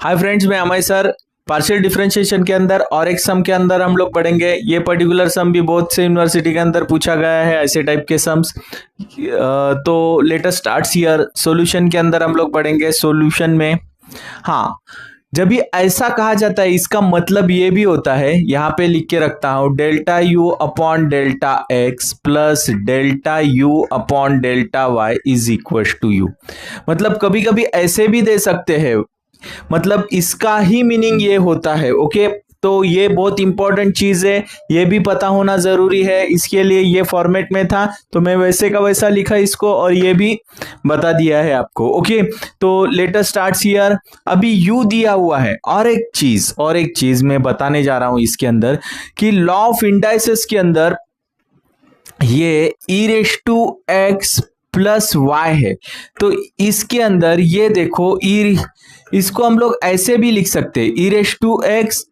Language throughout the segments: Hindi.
हाय फ्रेंड्स, मैं अमय सर। पार्शियल डिफरेंशिएशन के अंदर और एक सम के अंदर हम लोग पढ़ेंगे। ये पर्टिकुलर सम भी बहुत से यूनिवर्सिटी के अंदर पूछा गया है, ऐसे टाइप के सम्स। तो let us start here. Solution के अंदर हम लोग पढ़ेंगे। सॉल्यूशन में हाँ, जब ये ऐसा कहा जाता है इसका मतलब ये भी होता है, यहाँ पे लिख के रखता हूं, delta U upon delta X plus delta U upon delta Y is equal to U. मतलब कभी कभी ऐसे भी दे सकते हैं, मतलब इसका ही मीनिंग ये होता है। ओके, तो ये बहुत इंपॉर्टेंट चीज है, ये भी पता होना जरूरी है। इसके लिए ये फॉर्मेट में था तो मैं वैसे का वैसा लिखा इसको और ये भी बता दिया है आपको। ओके, तो लेट अस स्टार्ट हियर। अभी यू दिया हुआ है और एक चीज मैं बताने जा रहा हूं इसके अंदर कि लॉ ऑफ इंडाइसेस के अंदर ये ई raise to X plus Y है। तो इसके अंदर ये देखो, इसको हम लोग ऐसे भी लिख सकते हैं, ई raise to X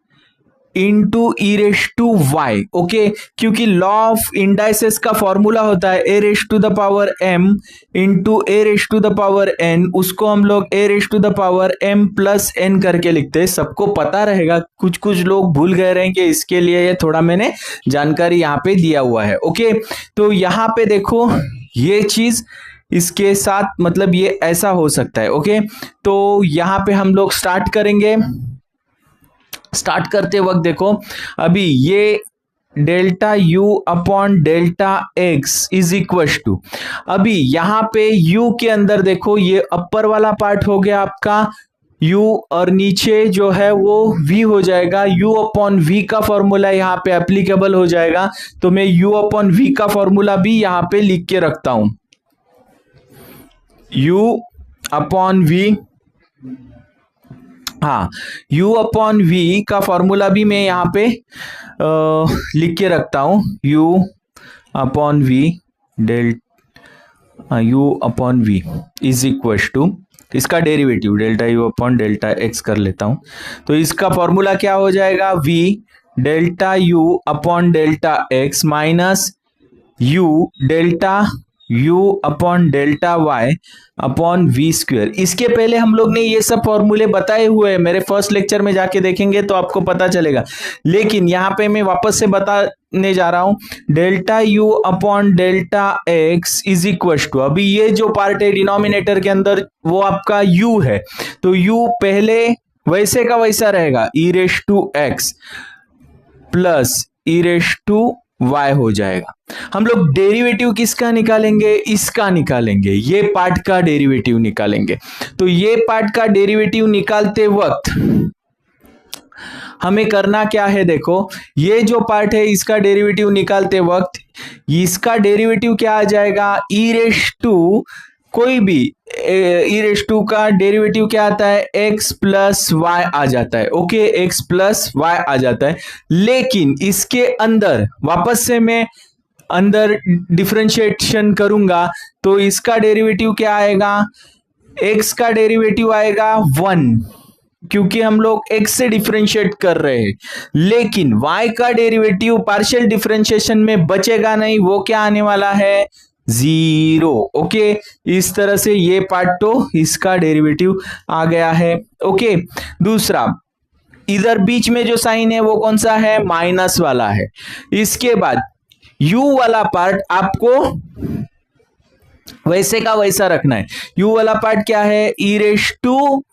into E raise to Y. Okay, क्योंकि लॉ ऑफ इंडाइसेस का फॉर्मूला होता है A raise to the power M into A raise to the power N. उसको हम लोग A raise to the power M plus N करके लिखते हैं। सबको पता रहेगा, कुछ कुछ लोग भूल गए रहेंगे, इसके लिए ये थोड़ा मैंने जानकारी यहाँ पे दिया हुआ है। ओके, तो यहाँ पे देखो ये चीज इसके साथ, मतलब ये ऐसा हो सकता है। ओके, तो यहाँ पे हम लोग स्टार्ट करेंगे। स्टार्ट करते वक्त देखो, अभी ये delta U upon delta X is equal to, अभी यहां पे यू के अंदर देखो, ये अपर वाला पार्ट हो गया आपका u और नीचे जो है वो v हो जाएगा। u अपॉन v का फॉर्मूला यहाँ पे एप्लीकेबल हो जाएगा, तो मैं u अपॉन v का फॉर्मूला भी यहाँ पे लिख के रखता हूं। u अपॉन v, हाँ, u अपॉन v का फॉर्मूला भी मैं यहाँ पे लिख के रखता हूं। u upon v u upon v is equal to, इसका derivative delta U upon delta X कर लेता हूं। तो इसका फॉर्मूला क्या हो जाएगा, v delta U upon delta X minus u delta u upon delta y upon V square. इसके पहले हम लोग ने ये सब फॉर्मूले बताए हुए हैं, मेरे फर्स्ट लेक्चर में जाके देखेंगे तो आपको पता चलेगा, लेकिन यहाँ पे मैं वापस से बताने जा रहा हूं। Delta u upon delta X is equal to, अभी ये जो पार्ट है डिनोमिनेटर के अंदर वो आपका u है, तो u पहले वैसे का वैसा रहेगा, ई raise to X plus E raise to y हो जाएगा। हम लोग डेरिवेटिव किसका निकालेंगे, इसका निकालेंगे, ये पार्ट का डेरिवेटिव निकालेंगे। तो ये पार्ट का डेरिवेटिव निकालते वक्त हमें करना क्या है, देखो ये जो पार्ट है इसका डेरिवेटिव निकालते वक्त इसका डेरिवेटिव क्या आ जाएगा, ई रेश टू, कोई भी ई रेश टू का डेरिवेटिव क्या आता है, x प्लस वाई आ जाता है। ओके, x प्लस वाई आ जाता है, लेकिन इसके अंदर वापस से मैं अंदर डिफरेंशिएशन करूंगा तो इसका डेरिवेटिव क्या आएगा, x का डेरिवेटिव आएगा 1, क्योंकि हम लोग x से डिफरेंशिएट कर रहे हैं, लेकिन y का डेरिवेटिव पार्शियल डिफरेंशिएशन में बचेगा नहीं, वो क्या आने वाला है, 0। ओके, इस तरह से ये पार्ट तो इसका डेरिवेटिव आ गया है। ओके, दूसरा, इधर बीच में जो साइन है वो कौन सा है, माइनस वाला है। इसके बाद u वाला पार्ट आपको वैसे का वैसा रखना है। u वाला पार्ट क्या है, E raise to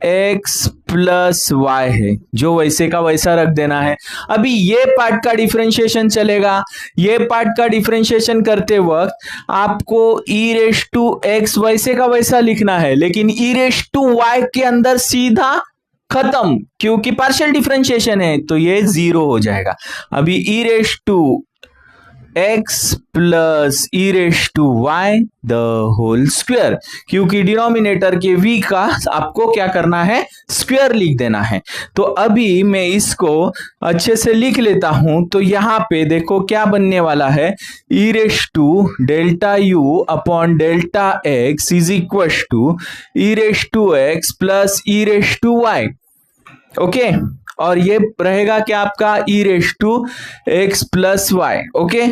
X plus Y है, जो वैसे का वैसा रख देना है। अभी ये पार्ट का डिफरेंशिएशन चलेगा, ये पार्ट का डिफरेंशिएशन करते वक्त आपको ई रेश टू एक्स वैसे का वैसा लिखना है, लेकिन ई रेश टू वाई के अंदर सीधा खत्म, क्योंकि पार्शियल डिफरेंशिएशन है तो ये 0 हो जाएगा। अभी ई raise to x plus E raise to Y the whole square, क्योंकि डिनोमिनेटर के v का आपको क्या करना है, स्क्वायर लिख देना है। तो अभी मैं इसको अच्छे से लिख लेता हूं, तो यहां पे देखो क्या बनने वाला है, E raise to delta U upon delta X is equal to E raise to X plus E raise to Y. Okay, और ये रहेगा क्या आपका, E raise to X plus Y. Okay,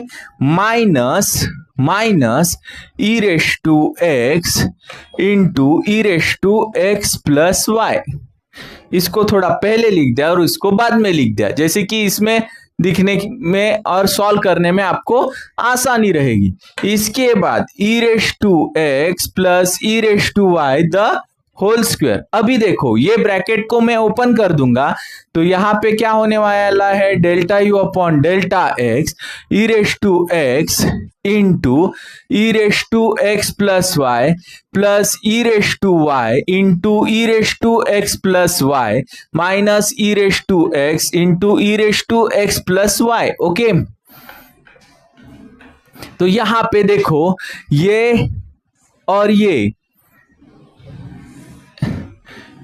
minus E raise to X into E raise to X plus Y. इसको थोड़ा पहले लिख दिया और इसको बाद में लिख दिया, जैसे कि इसमें दिखने में और सॉल्व करने में आपको आसानी रहेगी। इसके बाद e raise to X plus e raise to Y the whole square. अभी देखो ये ब्रैकेट को मैं ओपन कर दूंगा तो यहाँ पे क्या होने वाला है, delta U upon delta X E raise to X into E raise to X plus E raise to Y into E raise to X plus Y minus E raise to X into E raise to X plus Y. Okay, तो यहां पे देखो ये और ये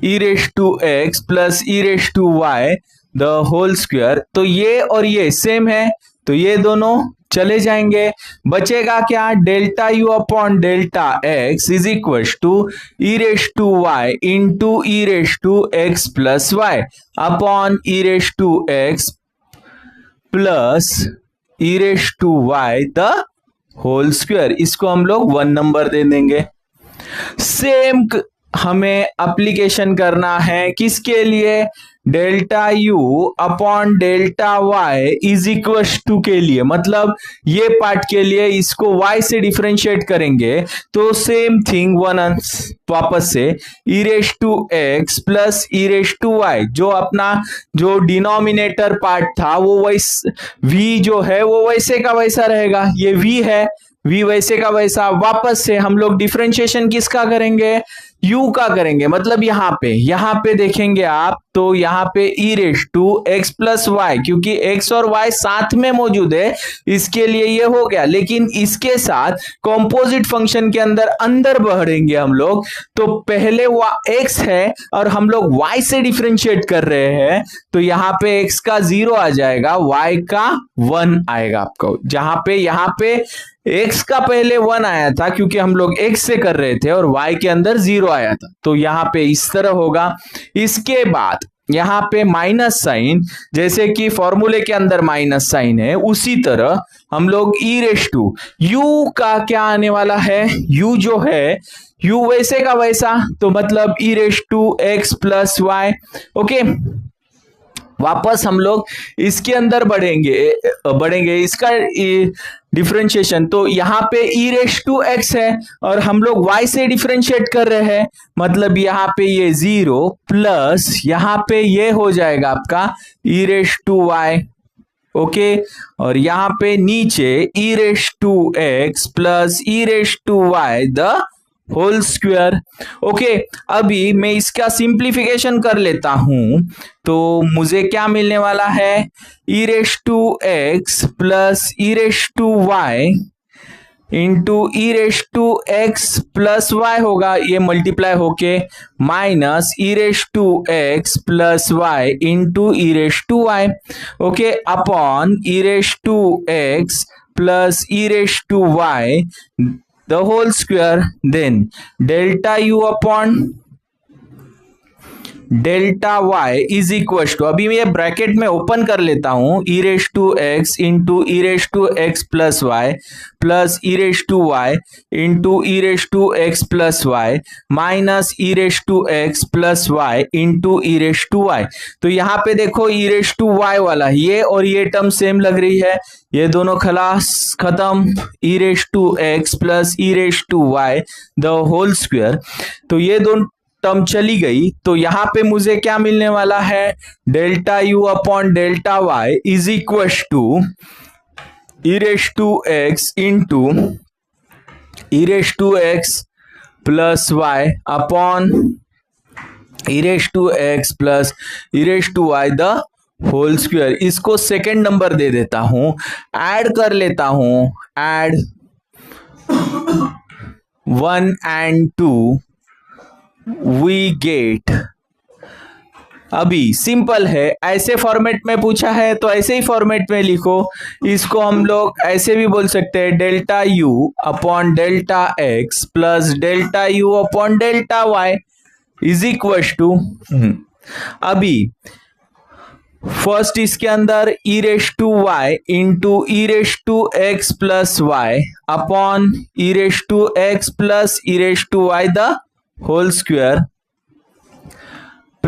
e raise to X plus e raise to Y the whole square, तो ये और ये सेम है तो ये दोनों चले जाएंगे। बचेगा क्या, delta U upon delta X is equal to E raise to Y into E raise to X plus Y upon E raise to X plus E raise to Y the whole square. इसको हम लोग 1 नंबर दे देंगे। सेम हमें एप्लीकेशन करना है किसके लिए, delta U upon delta Y is equal to के लिए, मतलब ये पार्ट के लिए इसको y से डिफरेंशिएट करेंगे तो सेम थिंग वापस से E raise to X plus E raise to Y, जो अपना जो डिनोमिनेटर पार्ट था वो v जो है वो वैसे का वैसा रहेगा, ये v है, v वैसे का वैसा। वापस से हम लोग डिफरेंशिएशन किसका करेंगे, u का करेंगे, मतलब यहाँ पे देखेंगे आप तो यहाँ पे e raise to X plus Y, क्योंकि x और y साथ में मौजूद है इसके लिए ये हो गया, लेकिन इसके साथ कॉम्पोजिट फंक्शन के अंदर बढ़ेंगे हम लोग तो पहले x है और हम लोग y से डिफरेंशिएट कर रहे हैं तो यहाँ पे x का 0 आ जाएगा, y का 1 आएगा आपको, जहां पे यहाँ पे x का पहले 1 आया था क्योंकि हम लोग x से कर रहे थे और y के अंदर 0 आया था, तो यहाँ पे इस तरह होगा। इसके बाद यहाँ पे माइनस साइन, जैसे कि फॉर्मूले के अंदर माइनस साइन है उसी तरह हम लोग ई रेस टू u का क्या आने वाला है, u जो है u वैसे का वैसा, तो मतलब E raise to X plus Y. Okay, वापस हम लोग इसके अंदर बढ़ेंगे इसका डिफरेंशिएशन, तो यहाँ पे e रेस टू एक्स है और हम लोग y से डिफरेंशिएट कर रहे हैं, मतलब यहाँ पे ये 0 प्लस यहाँ पे ये हो जाएगा आपका e raise to Y. Okay, और यहाँ पे नीचे e raise to X plus e raise to Y the whole square. Okay, अभी मैं इसका सिंप्लीफिकेशन कर लेता हूं तो मुझे क्या मिलने वाला है, E raise to X plus E raise to Y into E raise to X plus Y होगा, ये मल्टीप्लाई होके minus E raise to X plus Y into E raise to Y. Okay, upon E raise to X plus E raise to Y the whole square, then delta u upon delta y is equal to, अभी मैं ये ब्रैकेट में ओपन कर लेता हूं, E raise to X into E raise to X plus Y plus E raise to Y into E raise to X plus Y minus E raise to X plus Y into E raise to Y. तो यहाँ पे देखो ई रेस टू वाई वाला ये और ये टर्म सेम लग रही है, ये दोनों खलास खत्म, E raise to X plus E raise to Y the whole square, तो ये दोनों टर्म चली गई, तो यहां पे मुझे क्या मिलने वाला है, delta U upon delta Y is equal to E raise to X into E raise to X plus Y upon E raise to X plus E raise to Y the whole square. इसको सेकेंड नंबर दे देता हूं, ऐड कर लेता हूं, ऐड 1 and 2 वी गेट। अभी सिंपल है, ऐसे फॉर्मेट में पूछा है तो ऐसे ही फॉर्मेट में लिखो, इसको हम लोग ऐसे भी बोल सकते हैं, delta U upon delta X plus delta U upon delta Y is equal to, अभी फर्स्ट इसके अंदर E raise to Y into E raise to X plus Y upon E raise to X plus E raise to Y the whole square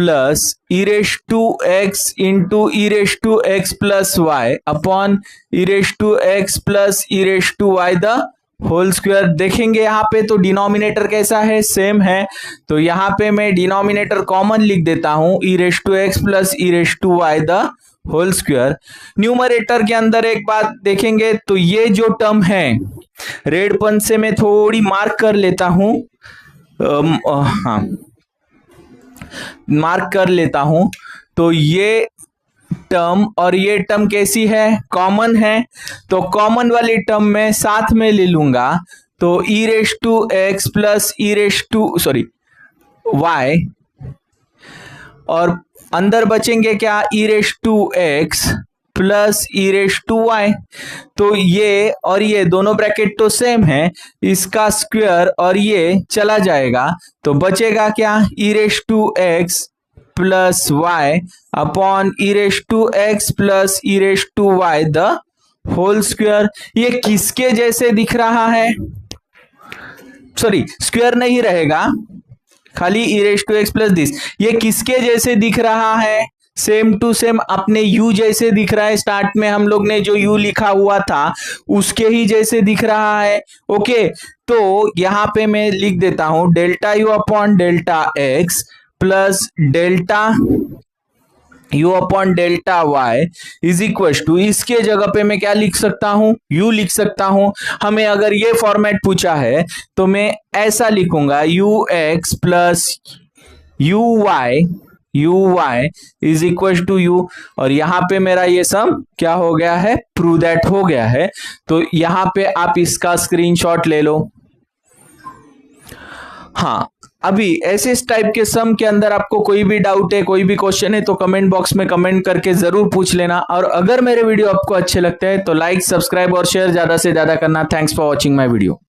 plus E raise to X into E raise to X plus Y upon E raise to X plus E raise to Y the whole square. देखेंगे यहाँ पे तो डिनोमिनेटर कैसा है, सेम है, तो यहाँ पे मैं डिनोमिनेटर कॉमन लिख देता हूं ई raise to X plus E raise to Y the whole square. Numerator के अंदर एक बात देखेंगे तो ये जो टर्म है रेड पेन से मैं थोड़ी मार्क कर लेता हूं, हाँ मार्क कर लेता हूं, तो ये टर्म और ये टर्म कैसी है, कॉमन है, तो कॉमन वाली टर्म में साथ में ले लूंगा, तो ई raise to X plus E raise to Y, और अंदर बचेंगे क्या, E raise to X plus E raise to Y. तो ये और ये दोनों ब्रैकेट तो सेम है, इसका स्क्वायर और ये चला जाएगा, तो बचेगा क्या, E raise to X plus Y upon E raise to X plus E raise to Y the whole square. ये किसके जैसे दिख रहा है, सॉरी स्क्वायर नहीं रहेगा, खाली ई raise to X plus this, ये किसके जैसे दिख रहा है, सेम टू सेम अपने u जैसे दिख रहा है, स्टार्ट में हम लोग ने जो u लिखा हुआ था उसके ही जैसे दिख रहा है। ओके, तो यहां पे मैं लिख देता हूं delta u upon delta x plus delta u upon delta y is equal to, इसके जगह पे मैं क्या लिख सकता हूं, u लिख सकता हूं। हमें अगर ये फॉर्मेट पूछा है तो मैं ऐसा लिखूंगा ux plus uy is equal to u, और यहां पे मेरा ये सम क्या हो गया है, प्रूव दैट हो गया है। तो यहां पे आप इसका स्क्रीनशॉट ले लो। हाँ, अभी ऐसे टाइप के सम के अंदर आपको कोई भी डाउट है, कोई भी क्वेश्चन है, तो कमेंट बॉक्स में कमेंट करके जरूर पूछ लेना। और अगर मेरे वीडियो आपको अच्छे लगते हैं तो लाइक, सब्सक्राइब और शेयर ज्यादा से ज्यादा करना। Thanks for watching my video.